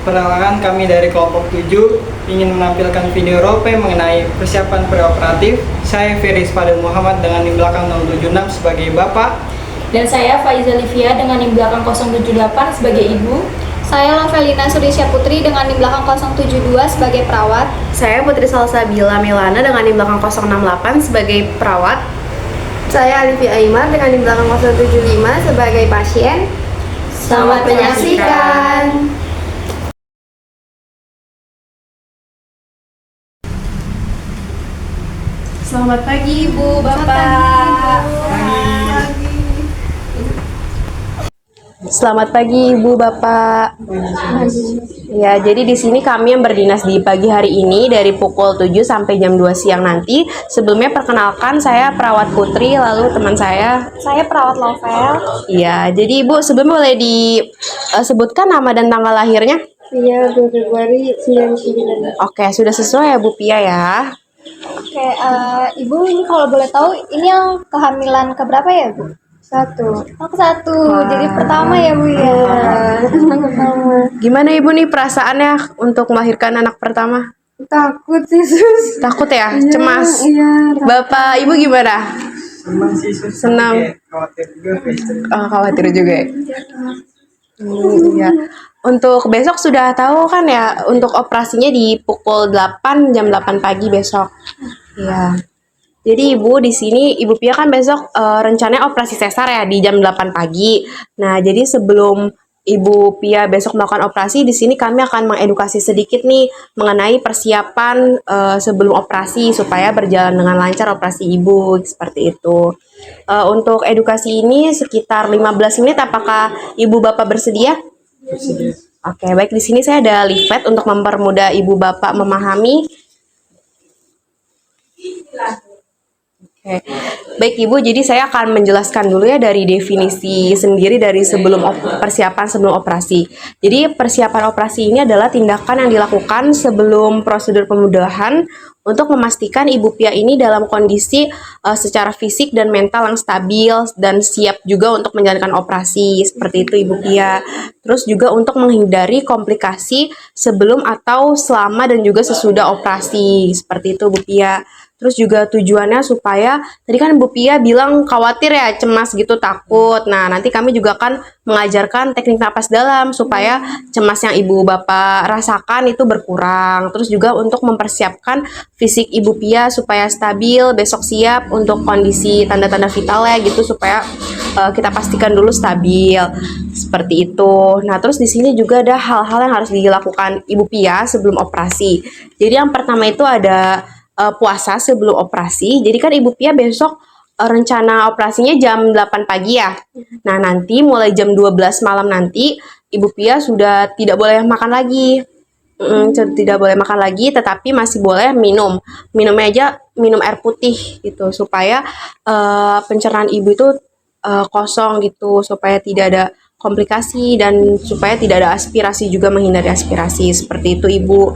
Perkenalkan, kami dari kelompok 7 ingin menampilkan video roleplay mengenai persiapan preoperatif. Saya Firis Padel Muhammad dengan NIM belakang 076 sebagai bapak. Dan saya Faiza Livia dengan NIM belakang 078 sebagai ibu. Saya Novelina Surisya Putri dengan NIM belakang 072 sebagai perawat. Saya Putri Salsabila Milana dengan NIM belakang 068 sebagai perawat. Saya Alifia Aymar dengan NIM belakang 075 sebagai pasien. Selamat menyaksikan. Selamat pagi Ibu, Bapak. Selamat pagi Ibu, Bapak. Ya, jadi di sini kami yang berdinas di pagi hari ini dari pukul 7 sampai jam 2 siang nanti. Sebelumnya perkenalkan, saya perawat Putri, lalu teman saya Perawat Novel. Iya, jadi Ibu sebelumnya boleh disebutkan nama dan tanggal lahirnya? Iya, 2 Februari 99. Oke, sudah sesuai ya Bu Pia ya. Oke, Ibu ini kalau boleh tahu ini yang kehamilan keberapa ya Bu? 1. Oh, ke-1. Jadi pertama ya Bu ya. Pertama. Gimana Ibu nih perasaannya untuk melahirkan anak pertama? Takut sih, Sus. Takut ya? Iya, Cemas? Iya. Bapak, Ibu gimana? Senang sih, Sus. Senang. Oke, khawatir juga. Khawatir juga ya? Iya. Untuk besok sudah tahu kan ya, untuk operasinya di pukul 8, jam 8 pagi besok. Iya. Jadi Ibu di sini Ibu Pia kan besok rencananya operasi sesar ya di jam 8 pagi. Nah, jadi sebelum Ibu Pia besok melakukan operasi, di sini kami akan mengedukasi sedikit nih mengenai persiapan sebelum operasi supaya berjalan dengan lancar operasi Ibu seperti itu. Untuk edukasi ini sekitar 15 menit, apakah Ibu Bapak bersedia? Oke, baik, di sini saya ada leaflet untuk mempermudah Ibu Bapak memahami. Oke. Baik Ibu, jadi saya akan menjelaskan dulu ya dari definisi sendiri dari persiapan sebelum operasi. Jadi persiapan operasi ini adalah tindakan yang dilakukan sebelum prosedur pemudahan untuk memastikan Ibu Pia ini dalam kondisi secara fisik dan mental yang stabil dan siap juga untuk menjalankan operasi. Seperti itu Ibu Pia. Terus juga untuk menghindari komplikasi sebelum atau selama dan juga sesudah operasi. Seperti itu Bu Pia. Terus juga tujuannya supaya, tadi kan Bu Pia bilang khawatir ya, cemas gitu, takut. Nah, nanti kami juga akan mengajarkan teknik napas dalam supaya cemas yang Ibu Bapak rasakan itu berkurang. Terus juga untuk mempersiapkan fisik Ibu Pia supaya stabil, besok siap untuk kondisi tanda-tanda vitalnya gitu, supaya kita pastikan dulu stabil. Seperti itu. Nah, terus di sini juga ada hal-hal yang harus dilakukan Ibu Pia sebelum operasi. Jadi yang pertama itu ada puasa sebelum operasi. Jadi kan Ibu Pia besok rencana operasinya jam 8 pagi ya. Nah, nanti mulai jam 12 malam nanti Ibu Pia sudah tidak boleh makan lagi. Tidak boleh makan lagi, tetapi masih boleh minum. Minumnya aja minum air putih gitu supaya pencernaan Ibu itu kosong gitu, supaya tidak ada komplikasi dan supaya tidak ada aspirasi, juga menghindari aspirasi. Seperti itu Ibu.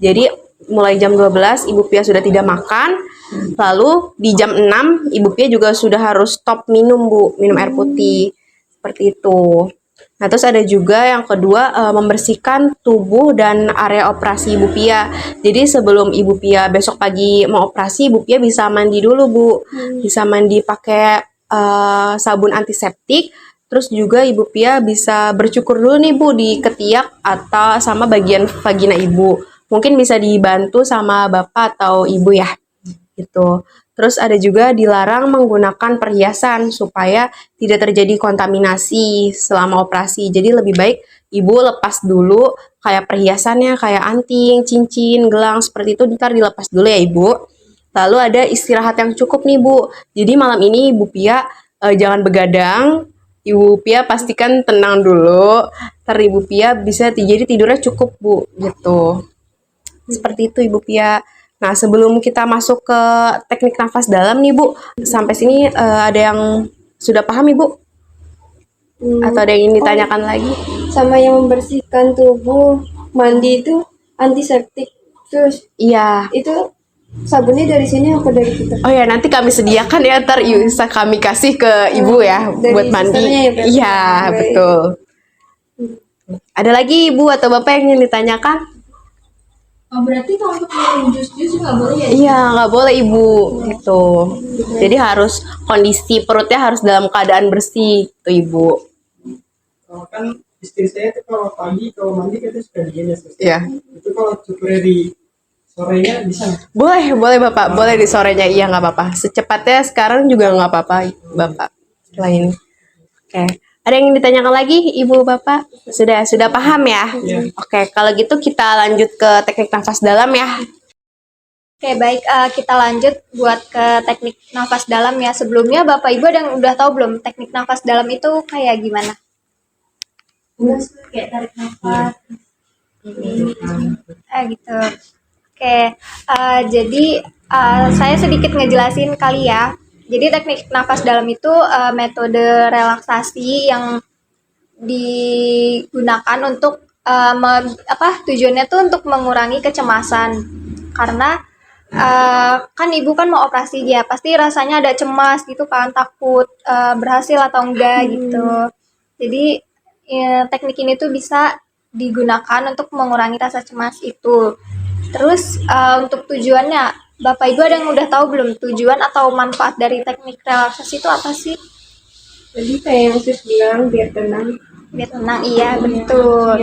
Jadi mulai jam 12 Ibu Pia sudah tidak makan, lalu di jam 6 Ibu Pia juga sudah harus stop minum Bu, minum air putih, seperti itu. Nah, terus ada juga yang kedua, membersihkan tubuh dan area operasi Ibu Pia. Jadi sebelum Ibu Pia besok pagi mau operasi, Ibu Pia bisa mandi dulu Bu, bisa mandi pakai sabun antiseptik. Terus juga Ibu Pia bisa bercukur dulu nih Bu di ketiak atau sama bagian vagina Ibu. Mungkin bisa dibantu sama Bapak atau Ibu ya, gitu. Terus ada juga dilarang menggunakan perhiasan supaya tidak terjadi kontaminasi selama operasi. Jadi lebih baik Ibu lepas dulu kayak perhiasannya, kayak anting, cincin, gelang, seperti itu ntar dilepas dulu ya Ibu. Lalu ada istirahat yang cukup nih Bu. Jadi malam ini Ibu Pia jangan begadang. Ibu Pia pastikan tenang dulu. Ntar Ibu Pia bisa jadi tidurnya cukup Bu, gitu. Seperti itu Ibu Pia. Nah, sebelum kita masuk ke teknik nafas dalam nih Bu, sampai sini ada yang sudah paham Ibu? Atau ada yang ingin ditanyakan lagi? Sama yang membersihkan tubuh, mandi itu antiseptik. Terus Iya. itu sabunnya dari sini apa dari kita? Oh ya, nanti kami sediakan ya, ntar bisa kami kasih ke Ibu ya Dari buat mandi. susternya ya, berarti? Iya, Baik. betul. Ada lagi Ibu atau Bapak yang ingin ditanyakan? Oh, berarti kalau untuk minum jus-jus nggak boleh ya? Iya, nggak boleh Ibu, gitu. Jadi harus kondisi perutnya harus dalam keadaan bersih, tuh Ibu. Kalau kan istri saya tuh kalau pagi kalau mandi kita suka gini ya. Iya. Itu kalau cukup di sorenya bisa nggak? Boleh Bapak, boleh di sorenya, iya nggak apa-apa. Secepatnya sekarang juga nggak apa-apa Bapak. Setelah ini. Oke, ada yang ingin ditanyakan lagi Ibu Bapak? Sudah paham ya? Iya. Oke, kalau gitu kita lanjut ke teknik nafas dalam ya. Oke, baik, kita lanjut buat ke teknik nafas dalam ya. Sebelumnya Bapak Ibu ada yang udah tahu belum teknik nafas dalam itu kayak gimana? Kayak tarik nafas. Gitu. Oke, jadi saya sedikit ngejelasin kali ya. Jadi teknik nafas dalam itu metode relaksasi yang digunakan untuk tujuannya tuh untuk mengurangi kecemasan. Karena kan ibu kan mau operasi ya, pasti rasanya ada cemas gitu kan, takut berhasil atau enggak gitu. Jadi teknik ini tuh bisa digunakan untuk mengurangi rasa cemas itu. Terus untuk tujuannya, Bapak Ibu ada yang udah tahu belum tujuan atau manfaat dari teknik relaksasi itu apa sih? Jadi kayak yang sus bilang biar tenang. Biar tenang, iya betul.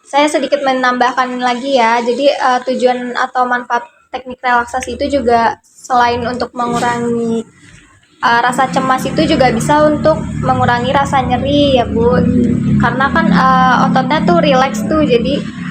Saya sedikit menambahkan lagi ya. Jadi tujuan atau manfaat teknik relaksasi itu juga selain untuk mengurangi rasa cemas itu juga bisa untuk mengurangi rasa nyeri ya Bu. Karena kan ototnya tuh relax tuh, jadi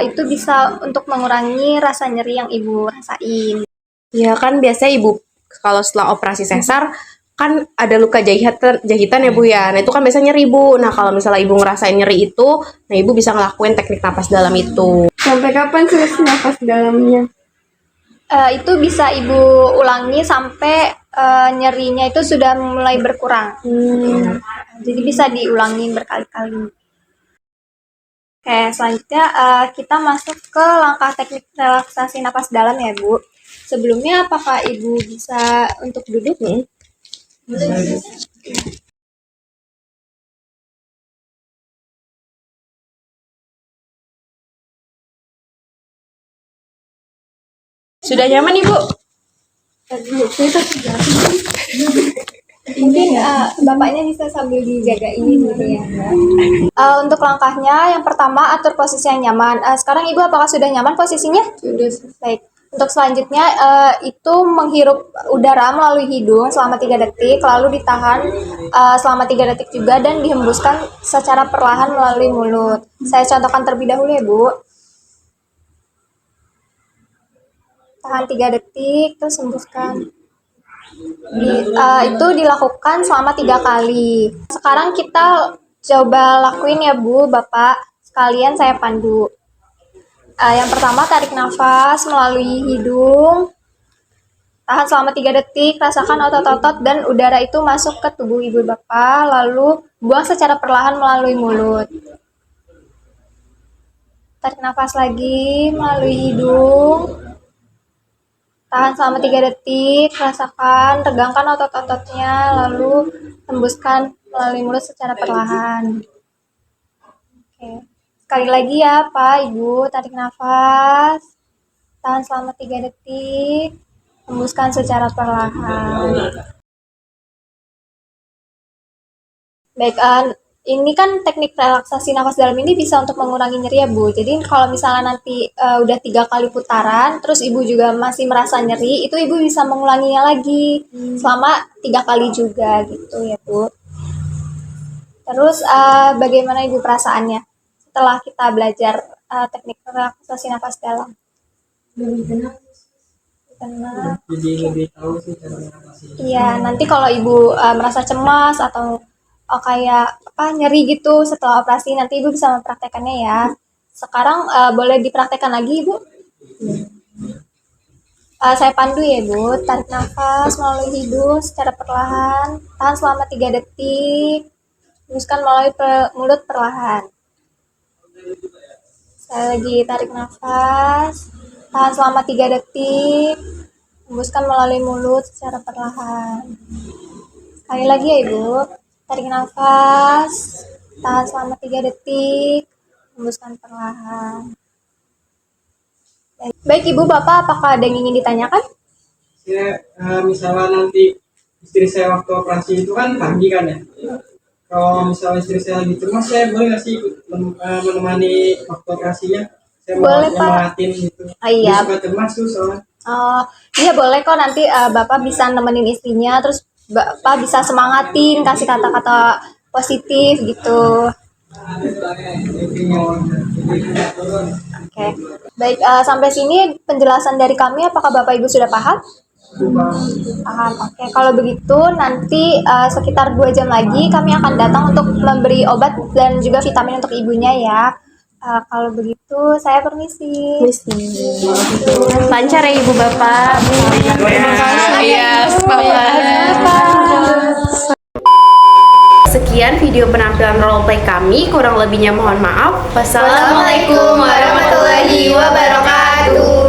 itu bisa untuk mengurangi rasa nyeri yang Ibu rasain. Ya kan biasanya Ibu kalau setelah operasi sesar kan ada luka jahitan ya Bu ya. Nah itu kan biasanya nyeri Bu. Nah kalau misalnya Ibu ngerasain nyeri itu, nah Ibu bisa ngelakuin teknik napas dalam itu. Sampai kapan sus nafas dalamnya? Itu bisa Ibu ulangi sampai nyerinya itu sudah mulai berkurang. Jadi bisa diulangi berkali-kali. Oke, selanjutnya kita masuk ke langkah teknik relaksasi napas dalam ya Bu. Sebelumnya apakah Ibu bisa untuk duduk nih? Sudah nyaman Ibu? Mungkin bapaknya bisa sambil dijagain gitu ya. Untuk langkahnya, yang pertama atur posisi yang nyaman. Sekarang Ibu apakah sudah nyaman posisinya? Sudah. Baik. Untuk selanjutnya itu menghirup udara melalui hidung selama 3 detik, lalu ditahan selama 3 detik juga dan dihembuskan secara perlahan melalui mulut. Saya contohkan terlebih dahulu ya Bu. Tahan 3 detik, terus hembuskan. Itu dilakukan selama 3 kali. Sekarang kita coba lakuin ya Bu, Bapak. Sekalian saya pandu. Yang pertama tarik nafas melalui hidung. Tahan selama 3 detik, rasakan otot-otot dan udara itu masuk ke tubuh Ibu Bapak, lalu buang secara perlahan melalui mulut. Tarik nafas lagi melalui hidung. Tahan selama 3 detik, rasakan, regangkan otot-ototnya, lalu hembuskan melalui mulut secara perlahan. Oke. Sekali lagi ya Pak, Ibu, tarik nafas, tahan selama 3 detik, hembuskan secara perlahan. Baik, ini kan teknik relaksasi nafas dalam ini bisa untuk mengurangi nyeri ya Bu. Jadi kalau misalnya nanti udah 3 kali putaran, terus Ibu juga masih merasa nyeri, itu Ibu bisa mengulanginya lagi selama 3 kali juga gitu ya Bu. Terus bagaimana Ibu perasaannya setelah kita belajar teknik relaksasi nafas dalam? Tenang. Jadi lebih tahu sih cara mengatasi. Iya, nanti kalau Ibu merasa cemas atau kayak nyeri gitu setelah operasi, nanti Ibu bisa mempraktekannya ya. Sekarang boleh dipraktekkan lagi Ibu. Saya pandu ya Bu, tarik nafas melalui hidung secara perlahan, tahan selama 3 detik, hembuskan melalui mulut perlahan. Saya lagi tarik nafas, tahan selama 3 detik, hembuskan melalui mulut secara perlahan. Sekali lagi ya Ibu, tarik nafas, Tahan selama 3 detik. Hembuskan perlahan. Baik Ibu, Bapak, apakah ada yang ingin ditanyakan? Misalnya nanti istri saya waktu operasi itu kan pagi kan ya. Kalau misalnya istri saya lagi cemas, saya boleh nggak sih ikut menemani waktu operasinya? Saya mau Boleh, Pak. nyemangatin gitu. Iya. Dia suka cemas tuh soalnya. Oh, iya boleh kok, nanti Bapak bisa nemenin istrinya, terus Bapak bisa semangatin, kasih kata-kata positif gitu. Oke, baik, sampai sini penjelasan dari kami. Apakah Bapak Ibu sudah paham? Paham. Oke, kalau begitu nanti sekitar 2 jam lagi kami akan datang untuk memberi obat dan juga vitamin untuk ibunya ya. Kalau begitu saya permisi. Lancar ya Ibu Bapak. Iya, Sekian video penampilan roleplay kami, kurang lebihnya mohon maaf. Wassalamualaikum warahmatullahi wabarakatuh.